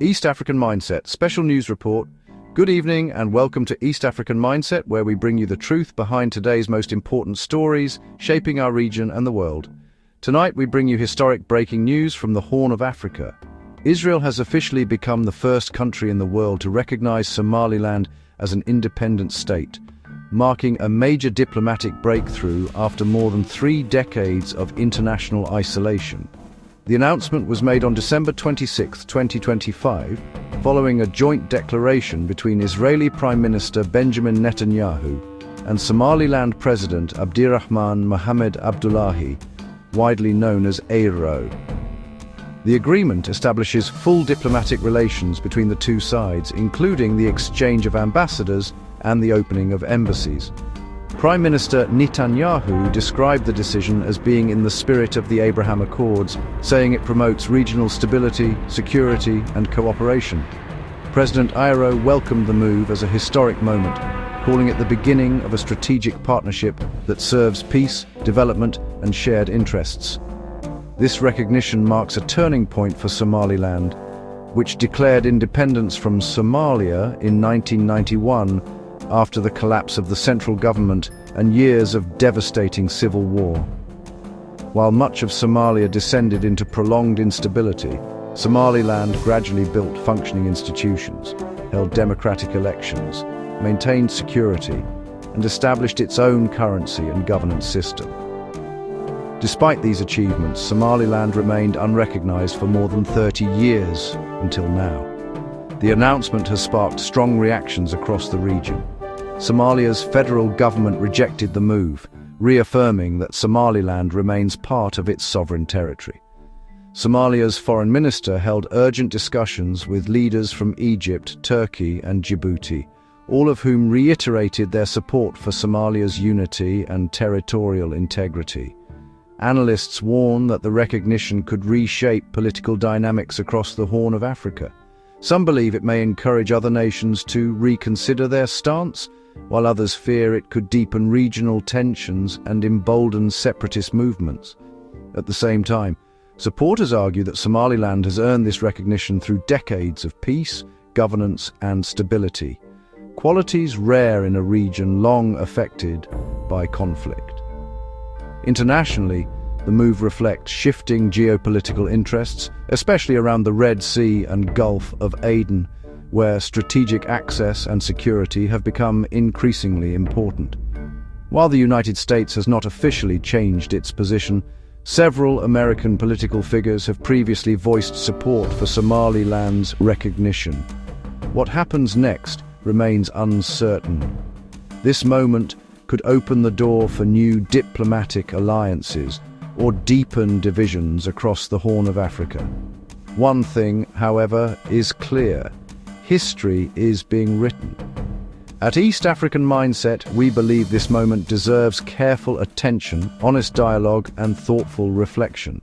East African Mindset Special News Report. Good evening and welcome to East African Mindset, where we bring you the truth behind today's most important stories shaping our region and the world. Tonight we bring you historic breaking news from the Horn of Africa. Israel has officially become the first country in the world to recognize Somaliland as an independent state, marking a major diplomatic breakthrough after more than 3 decades of international isolation. The announcement was made on December 26, 2025, following a joint declaration between Israeli Prime Minister Benjamin Netanyahu and Somaliland President Abdirahman Mohamed Abdullahi, widely known as ARO. The agreement establishes full diplomatic relations between the two sides, including the exchange of ambassadors and the opening of embassies. Prime Minister Netanyahu described the decision as being in the spirit of the Abraham Accords, saying it promotes regional stability, security, and cooperation. President ARO welcomed the move as a historic moment, calling it the beginning of a strategic partnership that serves peace, development, and shared interests. This recognition marks a turning point for Somaliland, which declared independence from Somalia in 1991 after the collapse of the central government and years of devastating civil war. While much of Somalia descended into prolonged instability, Somaliland gradually built functioning institutions, held democratic elections, maintained security, and established its own currency and governance system. Despite these achievements, Somaliland remained unrecognized for more than 30 years until now. The announcement has sparked strong reactions across the region. Somalia's federal government rejected the move, reaffirming that Somaliland remains part of its sovereign territory. Somalia's foreign minister held urgent discussions with leaders from Egypt, Turkey, and Djibouti, all of whom reiterated their support for Somalia's unity and territorial integrity. Analysts warn that the recognition could reshape political dynamics across the Horn of Africa. Some believe it may encourage other nations to reconsider their stance, while others fear it could deepen regional tensions and embolden separatist movements. At the same time, supporters argue that Somaliland has earned this recognition through decades of peace, governance, and stability, qualities rare in a region long affected by conflict. Internationally, the move reflects shifting geopolitical interests, especially around the Red Sea and Gulf of Aden, where strategic access and security have become increasingly important. While the United States has not officially changed its position, several American political figures have previously voiced support for Somaliland's recognition. What happens next remains uncertain. This moment could open the door for new diplomatic alliances or deepen divisions across the Horn of Africa. One thing, however, is clear. History is being written. At East African Mindset, we believe this moment deserves careful attention, honest dialogue, and thoughtful reflection.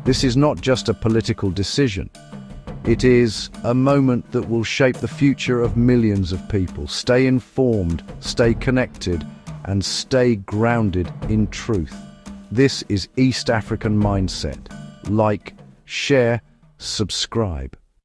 This is not just a political decision. It is a moment that will shape the future of millions of people. Stay informed, stay connected, and stay grounded in truth. This is East African Mindset. Like, share, subscribe.